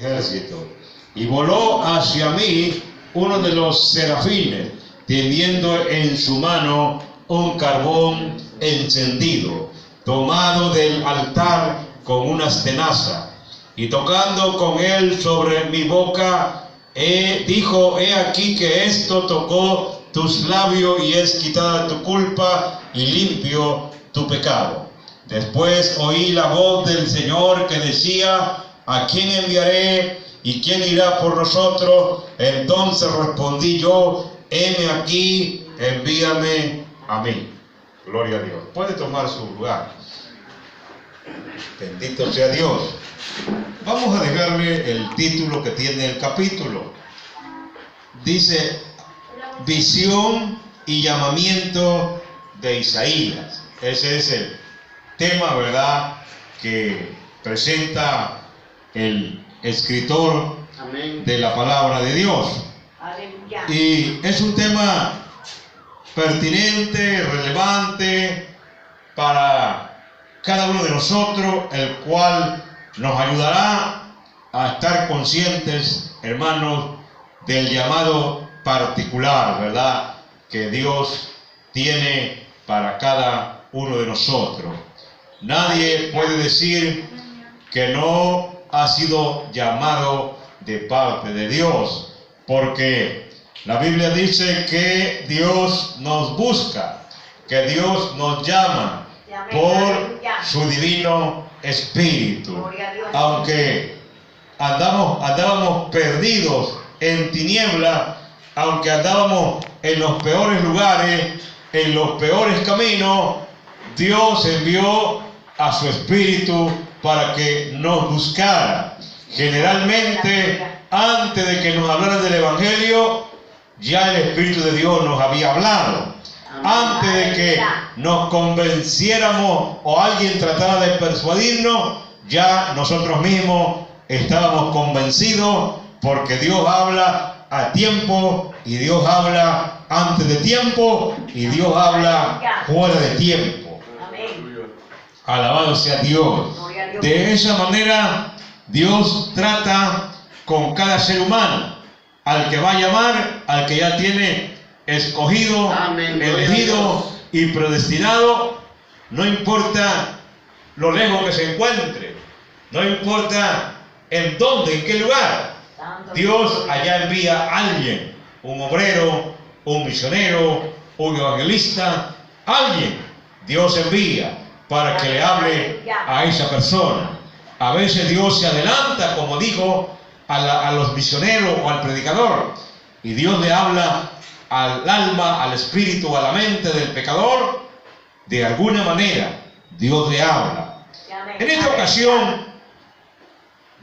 ejército. Y voló hacia mí uno de los serafines, teniendo en su mano un carbón encendido, tomado del altar con unas tenazas, y tocando con él sobre mi boca, dijo: he aquí que esto tocó tus labios y es quitada tu culpa y limpio tu pecado. Después oí la voz del Señor que decía: ¿a quién enviaré y quién irá por nosotros? Entonces respondí yo: heme aquí, envíame a mí. Gloria a Dios. Puede tomar su lugar. Bendito sea Dios. Vamos a dejarle el título que tiene el capítulo. Dice: visión y llamamiento de Isaías. Ese es el tema, ¿verdad?, que presenta el escritor de la palabra de Dios. Y es un tema pertinente, relevante para cada uno de nosotros, el cual nos ayudará a estar conscientes, hermanos, del llamado particular, ¿verdad?, que Dios tiene para cada uno de nosotros. Nadie puede decir que no ha sido llamado de parte de Dios, porque la Biblia dice que Dios nos busca, que Dios nos llama por su divino Espíritu. Aunque andábamos perdidos en tiniebla, aunque andábamos en los peores lugares, en los peores caminos, Dios envió a su Espíritu para que nos buscara. Generalmente, antes de que nos hablara del Evangelio, ya el Espíritu de Dios nos había hablado. Antes de que nos convenciéramos o alguien tratara de persuadirnos, ya nosotros mismos estábamos convencidos, porque Dios habla a tiempo y Dios habla antes de tiempo y Dios habla fuera de tiempo. Alabado sea Dios. De esa manera Dios trata con cada ser humano, al que va a llamar, al que ya tiene escogido, elegido y predestinado. No importa lo lejos que se encuentre, no importa en dónde, en qué lugar, Dios allá envía a alguien, un obrero, un misionero, un evangelista, alguien Dios envía para que le hable a esa persona. A veces Dios se adelanta, como dijo, a los misioneros o al predicador, y Dios le habla al alma, al espíritu, a la mente del pecador. De alguna manera Dios le habla. En esta ocasión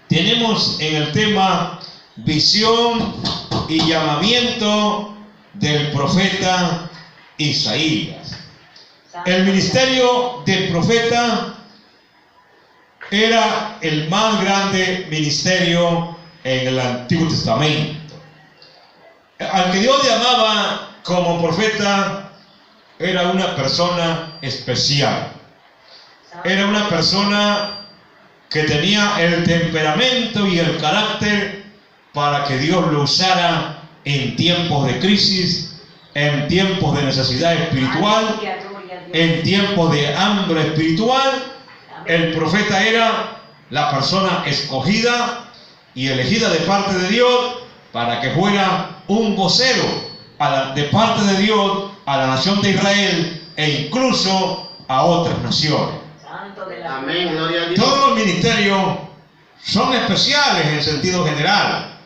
tenemos en el tema visión y llamamiento del profeta Isaías. El ministerio del profeta era el más grande ministerio en el Antiguo Testamento. Al que Dios llamaba como profeta era una persona especial. Era una persona que tenía el temperamento y el carácter para que Dios lo usara en tiempos de crisis, en tiempos de necesidad espiritual, en tiempos de hambre espiritual. El profeta era la persona escogida y elegida de parte de Dios para que fuera un vocero de parte de Dios a la nación de Israel e incluso a otras naciones. Amén, gloria a Dios. Todos los ministerios son especiales en sentido general,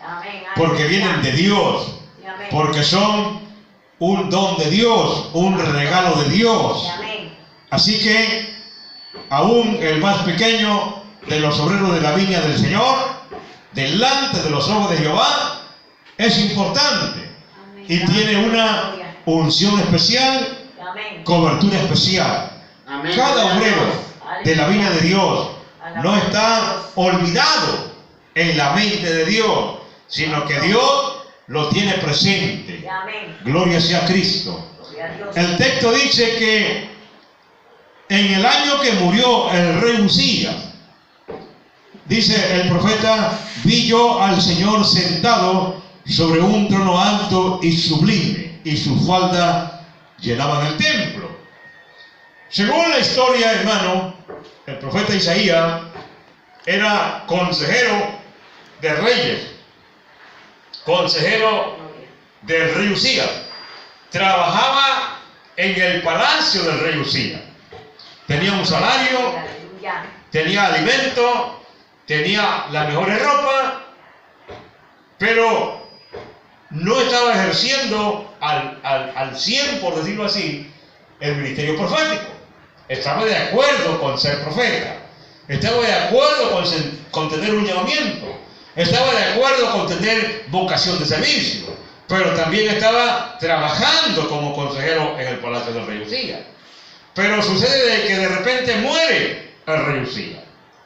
porque vienen de Dios, porque son un don de Dios, un regalo de Dios. Así que aún el más pequeño de los obreros de la viña del Señor, delante de los ojos de Jehová, es importante y tiene una unción especial, cobertura especial. Cada obrero de la viña de Dios no está olvidado en la mente de Dios, sino que Dios lo tiene presente. Gloria sea a Cristo. El texto dice que en el año que murió el rey Uzías, dice el profeta, vi yo al Señor sentado sobre un trono alto y sublime, y sus faldas llenaban el templo. Según la historia, hermano, el profeta Isaías era consejero de reyes, consejero del rey Usías. Trabajaba en el palacio del rey Usías. Tenía un salario, tenía alimento, tenía las mejores ropas, pero no estaba ejerciendo al 100, por decirlo así, el ministerio profético. Estaba de acuerdo con ser profeta, estaba de acuerdo con tener un llamamiento, estaba de acuerdo con tener vocación de servicio, pero también estaba trabajando como consejero en el palacio del rey Usías. Pero sucede que de repente muere el rey Usías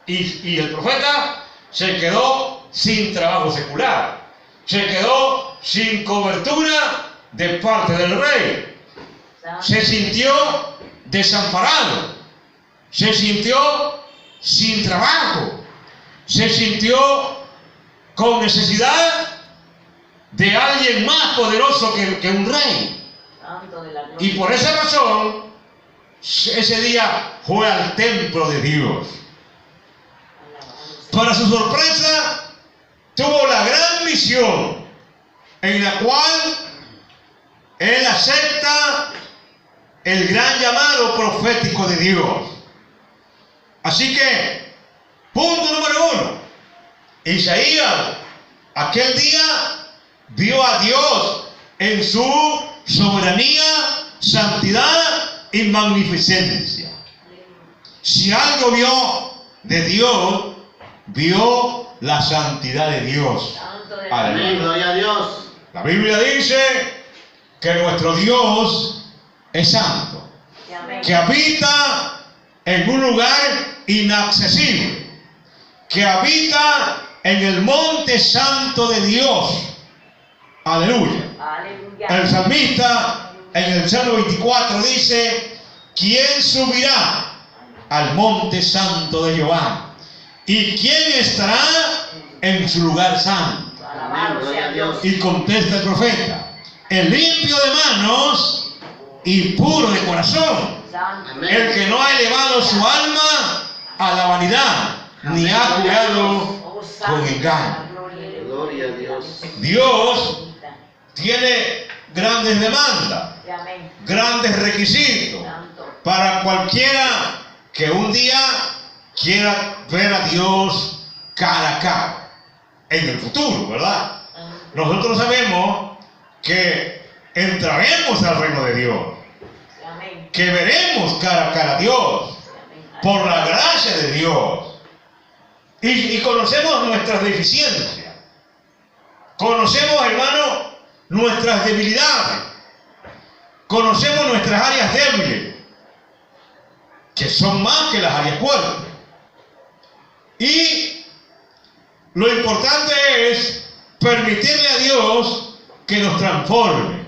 y el profeta se quedó sin trabajo secular, se quedó sin cobertura de parte del rey, se sintió desamparado, se sintió sin trabajo, se sintió con necesidad de alguien más poderoso que un rey. Y por esa razón, ese día fue al templo de Dios. Para su sorpresa, tuvo la gran misión en la cual él acepta el gran llamado profético de Dios. Así que, punto número 1, Isaías aquel día vio a Dios en su soberanía, santidad y magnificencia. Si algo vio de Dios, vio la santidad de Dios. Amén, gloria a Dios. La Biblia dice que nuestro Dios es santo, que habita en un lugar inaccesible, que habita en el monte santo de Dios. Aleluya. El salmista en el Salmo 24 dice: ¿quién subirá al monte santo de Jehová? ¿Y quién estará en su lugar santo? Y contesta el profeta: el limpio de manos y puro de corazón, el que no ha elevado su alma a la vanidad, ni ha jurado con engaño. Gloria a Dios. Dios tiene grandes demandas, grandes requisitos para cualquiera que un día quiera ver a Dios cara a cara en el futuro, ¿verdad? Nosotros sabemos que entraremos al reino de Dios, que veremos cara a cara a Dios por la gracia de Dios, y conocemos nuestras deficiencias, conocemos, hermano, nuestras debilidades, conocemos nuestras áreas débiles, que son más que las áreas fuertes. Y lo importante es permitirle a Dios que nos transforme,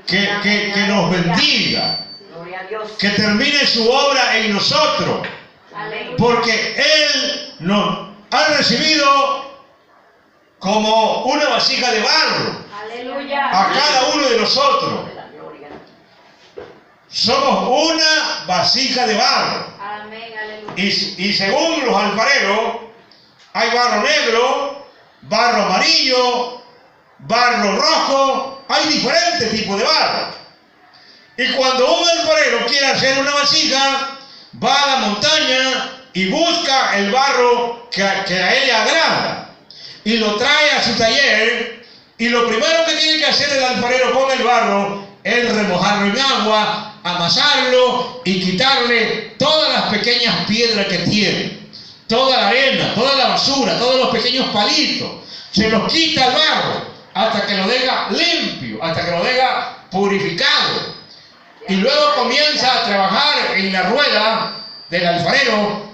que nos bendiga, que termine su obra en nosotros, porque Él nos ha recibido como una vasija de barro a cada uno de nosotros. Somos una vasija de barro. Y según los alfareros, hay barro negro, barro amarillo, barro rojo, hay diferentes tipos de barro. Y cuando un alfarero quiere hacer una vasija, va a la montaña y busca el barro que a él le agrada y lo trae a su taller, y lo primero que tiene que hacer el alfarero con el barro es remojarlo en agua, amasarlo y quitarle todas las pequeñas piedras que tiene, toda la arena, toda la basura, todos los pequeños palitos. Se los quita el barro hasta que lo deja limpio, hasta que lo deja purificado. Y luego comienza a trabajar en la rueda del alfarero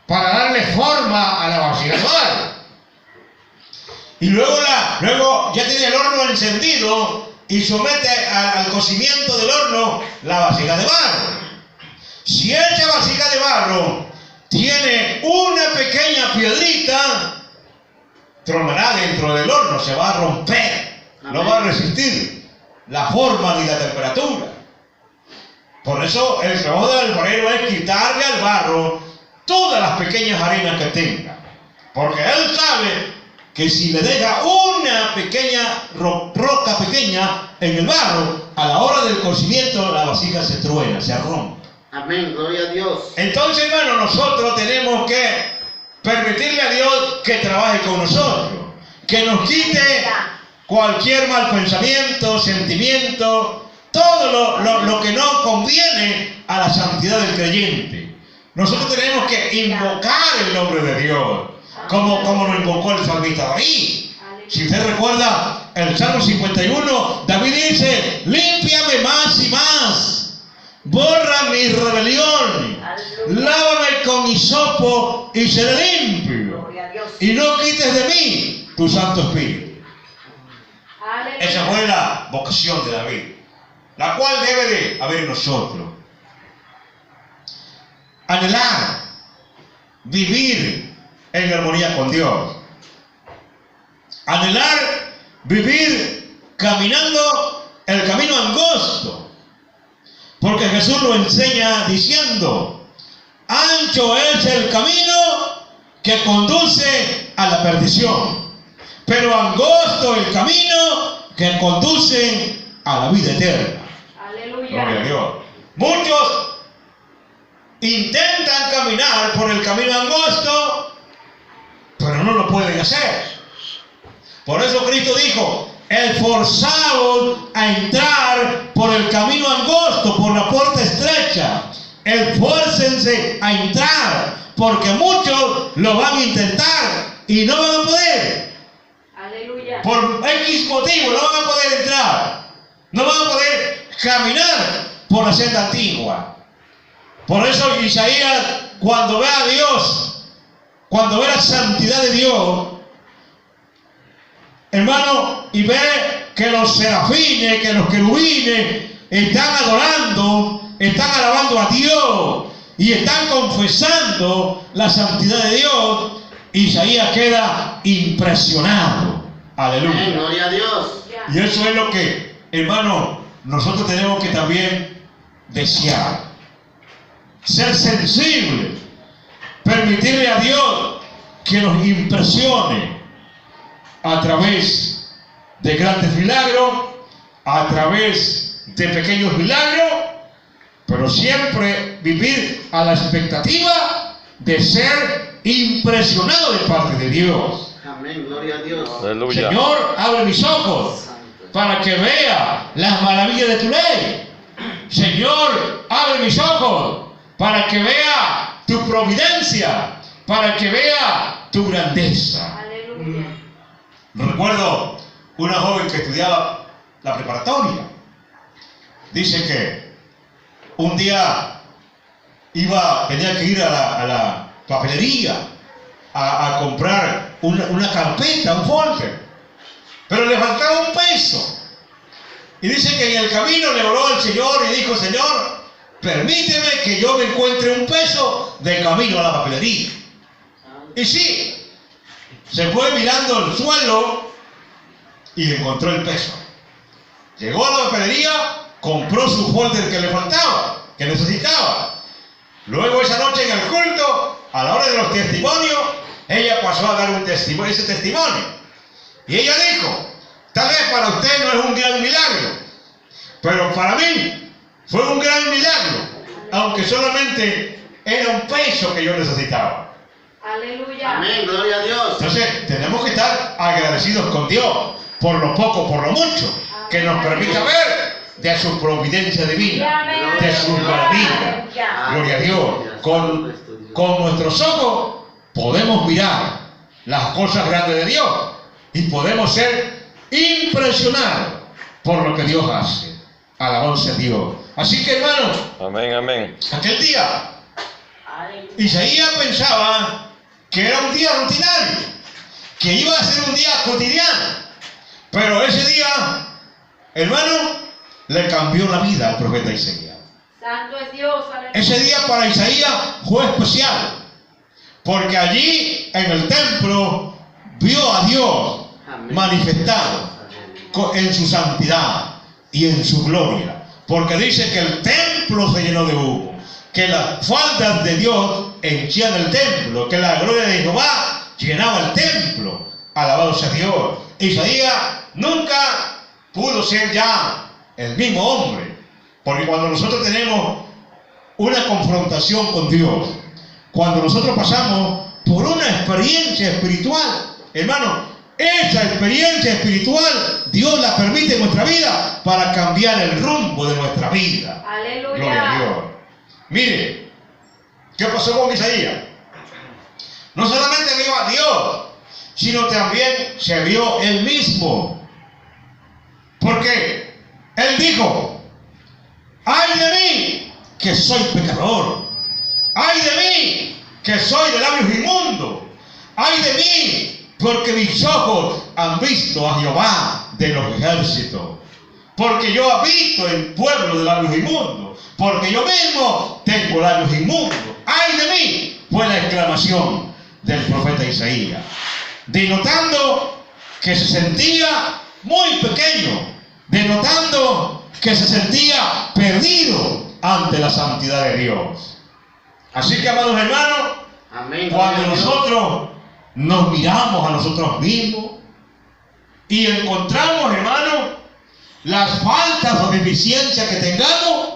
para darle forma a la vasija de barro. Y luego ya tiene el horno encendido y somete al cocimiento del horno la vasija de barro. Si esa vasija de barro tiene una pequeña piedrita, tronará dentro del horno, se va a romper, no va a resistir la forma ni la temperatura. Por eso el trabajo del alfarero es quitarle al barro todas las pequeñas arenas que tenga, porque él sabe que si le deja una pequeña roca pequeña en el barro, a la hora del cocimiento la vasija se truena, se rompe. Amén, gloria a Dios. Entonces, hermano, nosotros tenemos que permitirle a Dios que trabaje con nosotros, que nos quite cualquier mal pensamiento, sentimiento, todo lo que no conviene a la santidad del creyente. Nosotros tenemos que invocar el nombre de Dios, como lo invocó el salmista David. Si usted recuerda el Salmo 51, David dice: límpiame más y más, borra mi rebelión, lávame con hisopo y seré limpio, y no quites de mí tu Santo Espíritu. Esa fue la vocación de David, la cual debe de haber en nosotros. Anhelar, vivir en armonía con Dios. Anhelar, vivir caminando el camino angosto. Porque Jesús lo enseña diciendo: ancho es el camino que conduce a la perdición, pero angosto el camino que conduce a la vida eterna. Aleluya. Gloria a Dios. Muchos intentan caminar por el camino angosto, pero no lo pueden hacer. Por eso Cristo dijo: esforzaos a entrar por el camino angosto, por la puerta estrecha. Esfuércense a entrar, porque muchos lo van a intentar y no van a poder. Aleluya. Por X motivo no van a poder entrar, no van a poder caminar por la senda antigua. Por eso Isaías, cuando ve a Dios, cuando ve la santidad de Dios, hermano, y ve que los serafines, que los querubines están adorando, están alabando a Dios y están confesando la santidad de Dios, Isaías queda impresionado. Aleluya. Amén, gloria a Dios. Y eso es lo que, hermano, nosotros tenemos que también desear. Ser sensibles, permitirle a Dios que nos impresione a través de grandes milagros, a través de pequeños milagros, pero siempre vivir a la expectativa de ser impresionado de parte de Dios. Amén, gloria a Dios. Aleluya. Señor, abre mis ojos para que vea las maravillas de tu ley. Señor, abre mis ojos para que vea tu providencia, para que vea tu grandeza. Aleluya. Recuerdo una joven que estudiaba la preparatoria. Dice que un día tenía que ir a la papelería a comprar una carpeta, un folder, pero le faltaba un peso. Y dice que en el camino le oró al Señor y dijo: Señor, permíteme que yo me encuentre un peso de camino a la papelería. Y sí, se fue mirando el suelo y encontró el peso. Llegó a la papelería, compró su folder que le faltaba, que necesitaba. Luego esa noche en el culto, a la hora de los testimonios, ella pasó a dar ese testimonio. Y ella dijo: tal vez para usted no es un gran milagro, pero para mí fue un gran milagro, aunque solamente era un peso que yo necesitaba. Aleluya. Amén, gloria a Dios. Entonces tenemos que estar agradecidos con Dios por lo poco, por lo mucho, que nos permita ver de su providencia divina, de sus maravillas. Gloria a Dios. Con nuestros ojos podemos mirar las cosas grandes de Dios y podemos ser impresionados por lo que Dios hace. Alabanza a Dios. Así que, hermano, Amén, amén. aquel día Isaías pensaba que era un día rutinario, que iba a ser un día cotidiano, pero ese día, hermano, le cambió la vida al profeta Isaías. Santo es Dios. Aleluya. Ese día para Isaías fue especial. porque allí en el templo vio a Dios Amén. manifestado en su santidad y en su gloria, porque dice que el templo se llenó de humo, que las faldas de Dios henchían el templo, que la gloria de Jehová llenaba el templo. Alabado sea Dios. Isaías nunca pudo ser ya el mismo hombre, porque cuando nosotros tenemos una confrontación con Dios, cuando nosotros pasamos por una experiencia espiritual, hermano, esa experiencia espiritual Dios la permite en nuestra vida para cambiar el rumbo de nuestra vida. Aleluya. Gloria a Dios. Mire, ¿qué pasó con Isaías? No solamente vio a Dios, sino también se vio él mismo. Porque él dijo: ¡ay de mí, que soy pecador! ¡Ay de mí, que soy de labios inmundos! ¡Ay de mí, porque mis ojos han visto a Jehová de los ejércitos! Porque yo habito en pueblo de labios inmundos, porque yo mismo tengo labios inmundos. ¡Ay de mí! Fue la exclamación del profeta Isaías, denotando que se sentía muy pequeño, denotando que se sentía perdido ante la santidad de Dios. Así que, amados hermanos, Amén. cuando nosotros nos miramos a nosotros mismos y encontramos, hermanos, las faltas o deficiencias que tengamos,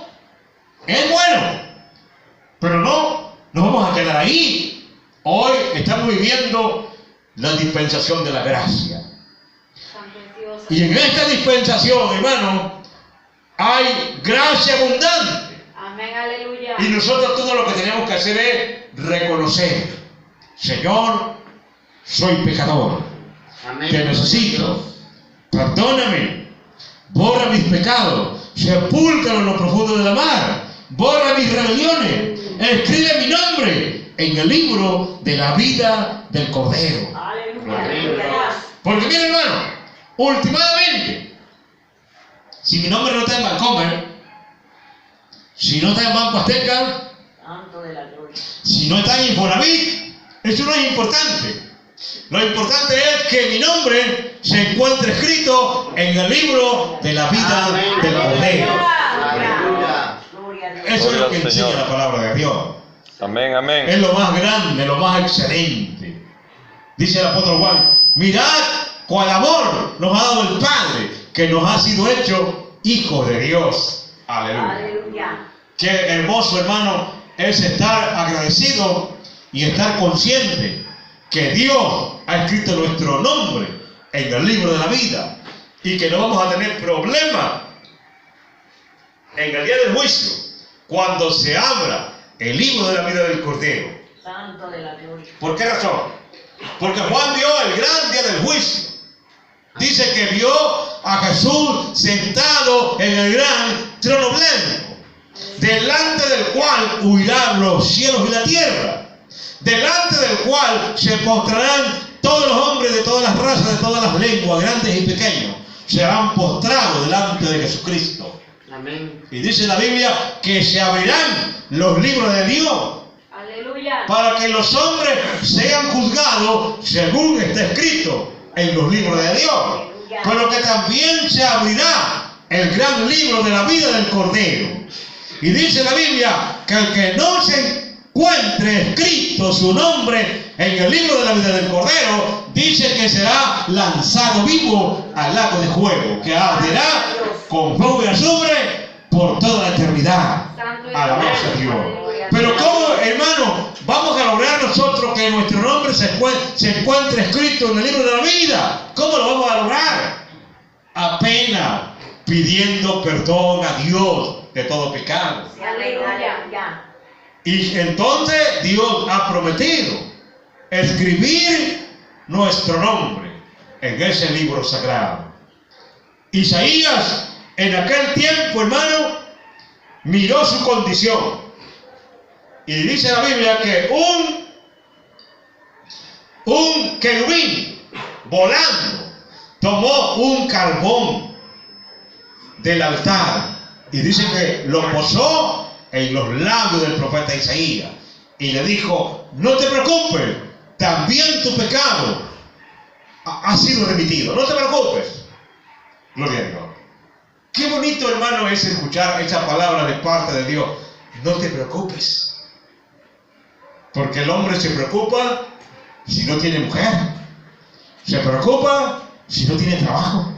es bueno, pero no nos vamos a quedar ahí. Hoy estamos viviendo la dispensación de la gracia, y en esta dispensación, hermano, hay gracia abundante. Amén, aleluya. Y nosotros todo lo que tenemos que hacer es reconocer: Señor, soy pecador, Amén. te necesito, perdóname, borra mis pecados, sepúltalo en lo profundo de la mar, borra mis rebeliones, escribe mi nombre en el libro de la vida del Cordero. Aleluya. Porque mire, hermano, últimamente, si mi nombre no está en Bancomer, si no está en Banco Azteca, Santo de la gloria. si no está en Infonavit, eso no es importante. Lo importante es que mi nombre se encuentre escrito en el libro de la vida Amén. del Cordero. Aleluya. Eso es lo que enseña la palabra de Dios. Amén, amén. Es lo más grande, lo más excelente. Dice el apóstol Juan: mirad cuál amor nos ha dado el Padre, que nos ha sido hecho hijos de Dios. Aleluya. Aleluya. Qué hermoso, hermano, es estar agradecido y estar consciente que Dios ha escrito nuestro nombre en el libro de la vida, y que no vamos a tener problema en el día del juicio cuando se abra el libro de la vida del Cordero. Santo de la gloria. ¿Por qué razón? Porque Juan vio el gran día del juicio. Dice que vio a Jesús sentado en el gran trono blanco, delante del cual huirán los cielos y la tierra, delante del cual se postrarán todos los hombres de todas las razas, de todas las lenguas, grandes y pequeños, serán postrados delante de Jesucristo. Amén. Y dice la Biblia que se abrirán los libros de Dios Aleluya. para que los hombres sean juzgados según está escrito en los libros de Dios, pero que también se abrirá el gran libro de la vida del Cordero. Y dice la Biblia que el que no se encuentre escrito su nombre en el libro de la vida del Cordero, dice que será lanzado vivo al lago de fuego, que arderá con fuego y azufre por toda la eternidad. Alabanza a Dios. Pero ¿cómo, hermano, vamos a lograr nosotros que nuestro nombre se encuentre escrito en el libro de la vida? ¿Cómo lo vamos a lograr? Apenas pidiendo perdón a Dios de todo pecado. Aleluya. Y entonces Dios ha prometido escribir nuestro nombre en ese libro sagrado. Isaías en aquel tiempo, hermano, miró su condición. Y dice la Biblia que un querubín volando tomó un carbón del altar y dice que lo posó en los labios del profeta Isaías. y le dijo, no te preocupes, también tu pecado ha sido remitido, no te preocupes. Gloria a Dios. Qué bonito, hermano, es escuchar esa palabra de parte de Dios. No te preocupes. Porque el hombre se preocupa si no tiene mujer. Se preocupa si no tiene trabajo.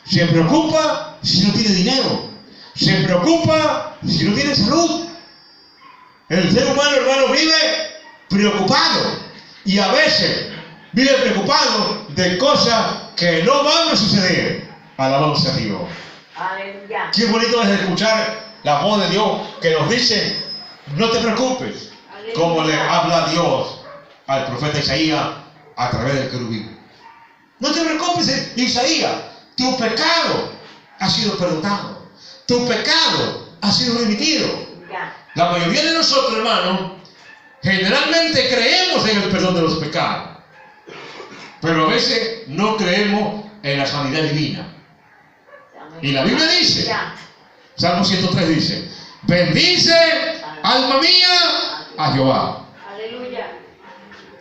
Se preocupa si no tiene dinero. Se preocupa si no tiene salud. El ser humano, hermano, vive preocupado. Y a veces vive preocupado de cosas que no van a suceder. Alabado sea Dios. Aleluya. Qué bonito es escuchar la voz de Dios que nos dice, no te preocupes, como le habla Dios al profeta Isaías a través del querubín. No te preocupes, Isaías, tu pecado ha sido perdonado, tu pecado ha sido remitido. Ya. La mayoría de nosotros, hermanos, generalmente creemos en el perdón de los pecados, pero a veces no creemos en la sanidad divina. Y la Biblia dice, Ya. Salmo 103 dice, bendice, alma mía, a Jehová, Aleluya.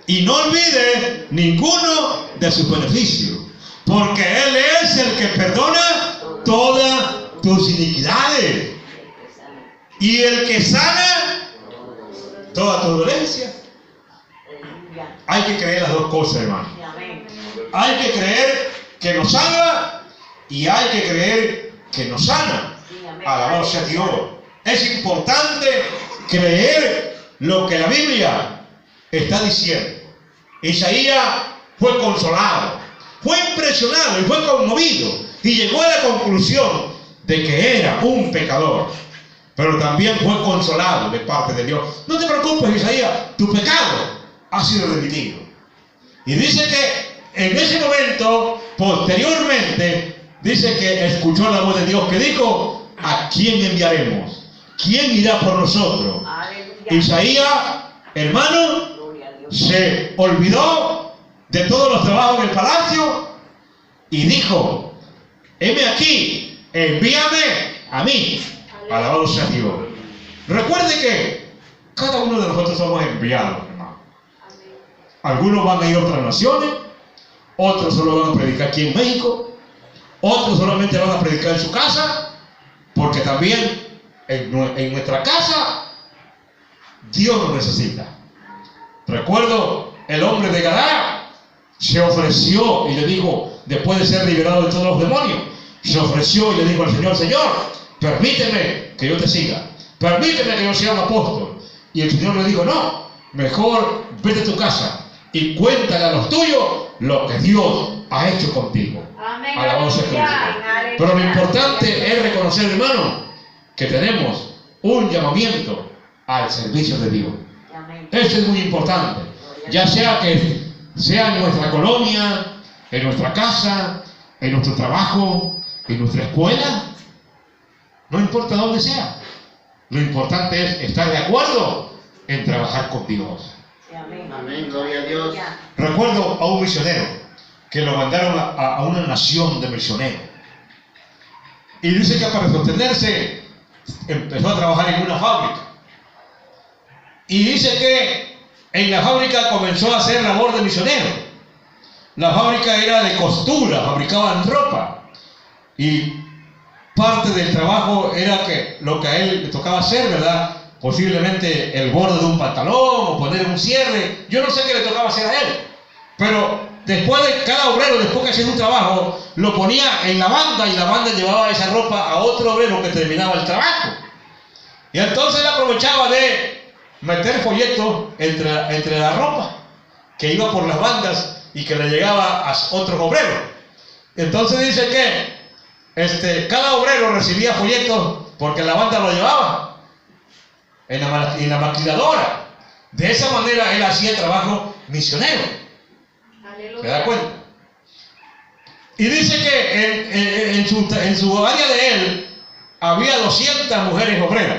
y no olvide ninguno de sus beneficios, porque Él es el que perdona todas tus iniquidades, y el que sana toda tu dolencia. Aleluya. Hay que creer las dos cosas, hermano. Amén. Hay que creer que nos salva y hay que creer que nos sana. Sí, amén. Alabado sea Dios. Es importante creer lo que la Biblia está diciendo. Isaías fue consolado, fue impresionado y fue conmovido y llegó a la conclusión de que era un pecador, pero también fue consolado de parte de Dios. No te preocupes, Isaías, tu pecado ha sido remitido. Y dice que en ese momento, posteriormente, dice que escuchó la voz de Dios que dijo, ¿a quién enviaremos? ¿Quién irá por nosotros? Aleluya. Isaías, hermano, Gloria a Dios. se olvidó de todos los trabajos del palacio y dijo, heme aquí, envíame a mí. Alabado sea Dios. Recuerde que cada uno de nosotros somos enviados, hermano. Amén. Algunos van a ir a otras naciones, otros solo van a predicar aquí en México, otros solamente van a predicar en su casa, porque también en nuestra casa Dios nos necesita. Recuerdo el hombre de Gadara se ofreció y le dijo, después de ser liberado de todos los demonios, se ofreció y le dijo al Señor, Señor, permíteme que yo te siga, permíteme que yo sea un apóstol. Y el Señor le dijo, no, mejor vete a tu casa y cuéntale a los tuyos lo que Dios ha hecho contigo. Amén. Alabado sea Cristo. Aleluya. Pero lo importante es reconocer, hermano, que tenemos un llamamiento al servicio de Dios. Amén. Eso es muy importante. Ya sea que sea en nuestra colonia, en nuestra casa, en nuestro trabajo, en nuestra escuela, no importa dónde sea. Lo importante es estar de acuerdo en trabajar con Dios. Sí, amén. Amén, gloria a Dios. Ya. Recuerdo a un misionero que lo mandaron a una nación de misioneros. Y dice que para sostenerse empezó a trabajar en una fábrica. Y dice que en la fábrica comenzó a hacer labor de misionero. La fábrica era de costura, fabricaban ropa. Y parte del trabajo era que lo que a él le tocaba hacer, ¿verdad? Posiblemente el borde de un pantalón o poner un cierre. Yo no sé qué le tocaba hacer a él. Pero después de cada obrero, después que hacía un trabajo, lo ponía en la banda y la banda llevaba esa ropa a otro obrero que terminaba el trabajo. Y entonces él aprovechaba de meter folletos entre la ropa que iba por las bandas y que le llegaba a otros obreros. Entonces dice que cada obrero recibía folletos porque la banda lo llevaba en la maquiladora. De esa manera él hacía trabajo misionero. ¿Se da cuenta? Y dice que en su área de él había 200 mujeres obreras.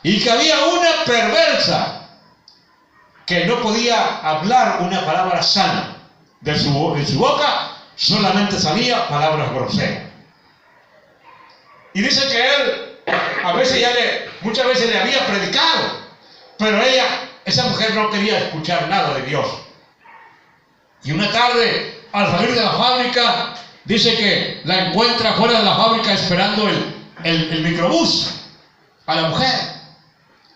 Y que había una perversa que no podía hablar una palabra sana. De su boca solamente salía palabras groseras. Y dice que él muchas veces le había predicado. Pero esa mujer no quería escuchar nada de Dios. Y una tarde, al salir de la fábrica, dice que la encuentra fuera de la fábrica esperando el microbús a la mujer,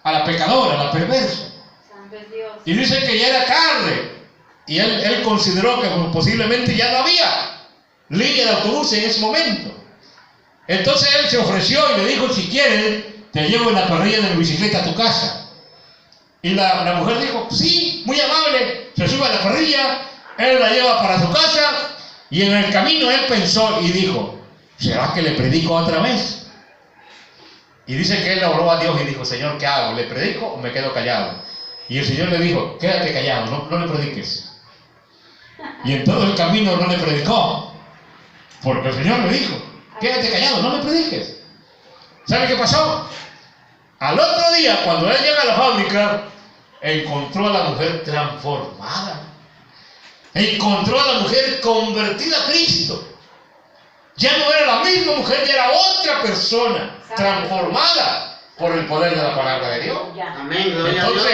a la pecadora, a la perversa. Santo es Dios. Y dice que ya era tarde. Y él consideró que posiblemente ya no había línea de autobús en ese momento. Entonces él se ofreció y le dijo: si quieres, te llevo en la parrilla de mi bicicleta a tu casa. Y la mujer dijo: sí, muy amable. Se sube a la parrilla, él la lleva para su casa. Y en el camino él pensó y dijo: ¿será que le predico otra vez? Y dice que él oró a Dios y dijo: Señor, ¿qué hago? ¿Le predico o me quedo callado? Y el Señor le dijo: quédate callado, no le prediques. Y en todo el camino no le predicó, porque el Señor le dijo: quédate callado, no le prediques. ¿Sabe qué pasó? Al otro día, cuando él llega a la fábrica, encontró a la mujer transformada. Encontró a la mujer convertida a Cristo. Ya no era la misma mujer, ya era otra persona, transformada por el poder de la palabra de Dios. Amén, gloria a Dios.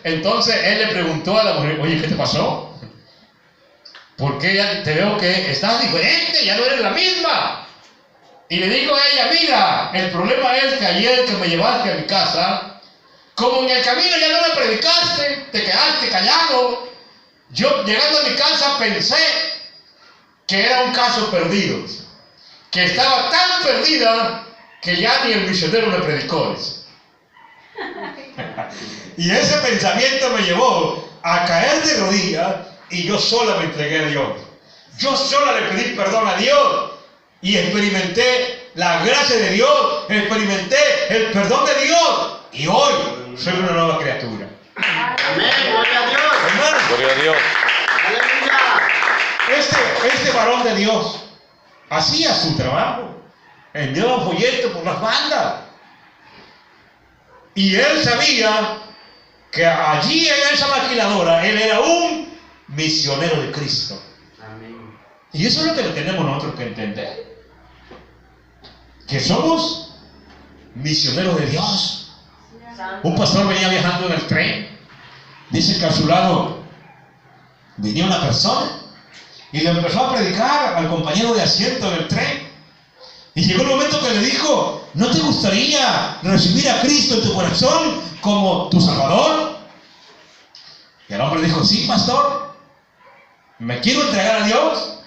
Entonces él le preguntó a la mujer: oye, ¿qué te pasó? Porque ya te veo que estás diferente, ya no eres la misma. Y le dijo a ella: mira, el problema es que ayer que me llevaste a mi casa, como en el camino ya no me predicaste, te quedaste callado, yo llegando a mi casa pensé que era un caso perdido, que estaba tan perdida que ya ni el misionero me predicó. Y ese pensamiento me llevó a caer de rodillas. Y yo sola me entregué a Dios. Yo sola le pedí perdón a Dios. Y experimenté la gracia de Dios. Experimenté el perdón de Dios. Y hoy soy una nueva criatura. Amén, gloria a Dios. Hermano, Gloria a Dios. Aleluya. este varón de Dios hacía su trabajo. Enviaba folletos por las bandas. Y él sabía que allí en esa maquiladora él era un misionero de Cristo. Amén. Y eso es lo que tenemos nosotros que entender. Que somos misioneros de Dios. Santo. Un pastor venía viajando en el tren. Dice que a su lado venía una persona y le empezó a predicar al compañero de asiento en el tren. Y llegó el momento que le dijo: ¿no te gustaría recibir a Cristo en tu corazón como tu Salvador? Y el hombre dijo: sí, pastor, me quiero entregar a Dios.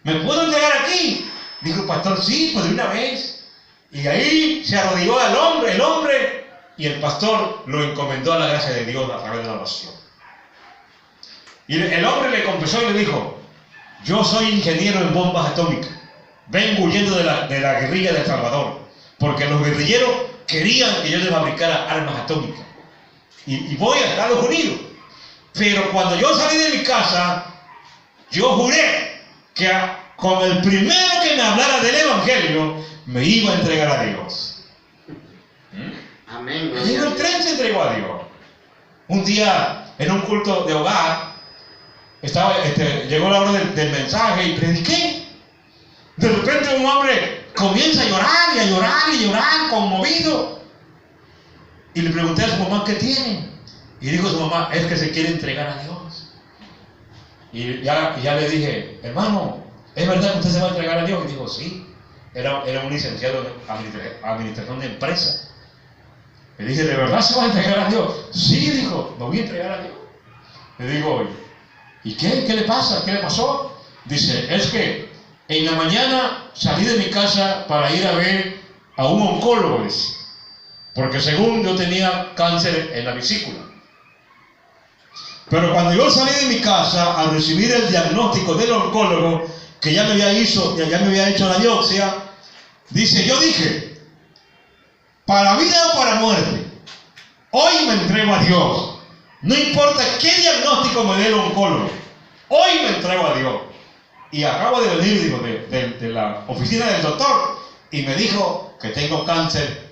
¿Me puedo entregar aquí? Dijo el pastor: sí, pues de una vez. Y ahí se arrodilló el hombre, y el pastor lo encomendó a la gracia de Dios a través de la oración. Y el hombre le confesó y le dijo: yo soy ingeniero en bombas atómicas. Vengo huyendo de la guerrilla de El Salvador, porque los guerrilleros querían que yo les fabricara armas atómicas. Y voy a Estados Unidos. Pero cuando yo salí de mi casa, yo juré que con el primero que me hablara del Evangelio, me iba a entregar a Dios. Amén, Y gloria en a el Dios. tren se entregó a Dios. Un día, en un culto de hogar, llegó la hora del mensaje y prediqué. De repente un hombre comienza a llorar y a llorar y a llorar, conmovido. Y le pregunté a su mamá: ¿qué tiene? Y dijo su mamá: es que se quiere entregar a Dios. Y ya le dije: hermano, ¿es verdad que usted se va a entregar a Dios? Y dijo: sí. Era un licenciado en administración de empresas. Le dije: ¿de verdad se va a entregar a Dios? Sí, dijo, me voy a entregar a Dios. Le digo: ¿y qué? ¿Qué le pasa? ¿Qué le pasó? Dice: es que en la mañana salí de mi casa para ir a ver a un oncólogo, dice, porque según yo tenía cáncer en la vesícula. Pero cuando yo salí de mi casa a recibir el diagnóstico del oncólogo, que ya me había hecho la biopsia, dice: yo dije, para vida o para muerte, hoy me entrego a Dios. No importa qué diagnóstico me dé el oncólogo, hoy me entrego a Dios. Y acabo de venir, digo, de la oficina del doctor, y me dijo que tengo cáncer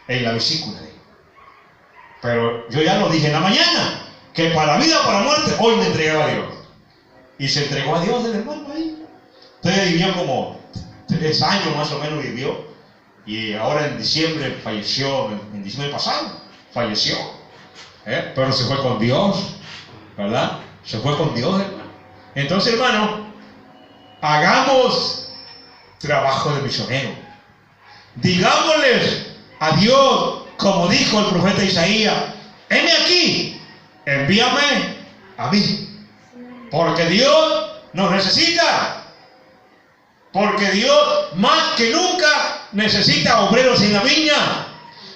en la vesícula. Pero yo ya lo dije en la mañana, que para vida o para muerte, hoy me entregaba a Dios. Y se entregó a Dios el hermano ahí. Entonces vivió como 3 años más o menos vivió. Y ahora en diciembre falleció, en diciembre pasado, falleció. Pero se fue con Dios, ¿verdad? Se fue con Dios, hermano. Entonces, hermano, hagamos trabajo de misionero. Digámosles a Dios, como dijo el profeta Isaías: heme aquí, envíame a mí. Porque Dios nos necesita. Porque Dios más que nunca necesita obreros en la viña.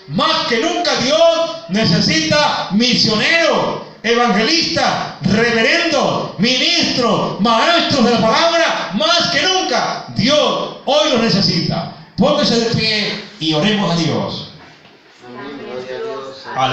Más que nunca Dios necesita misioneros, evangelistas, reverendos, ministros, maestros de la palabra. Más que nunca Dios hoy los necesita. Póngase de pie y oremos a Dios.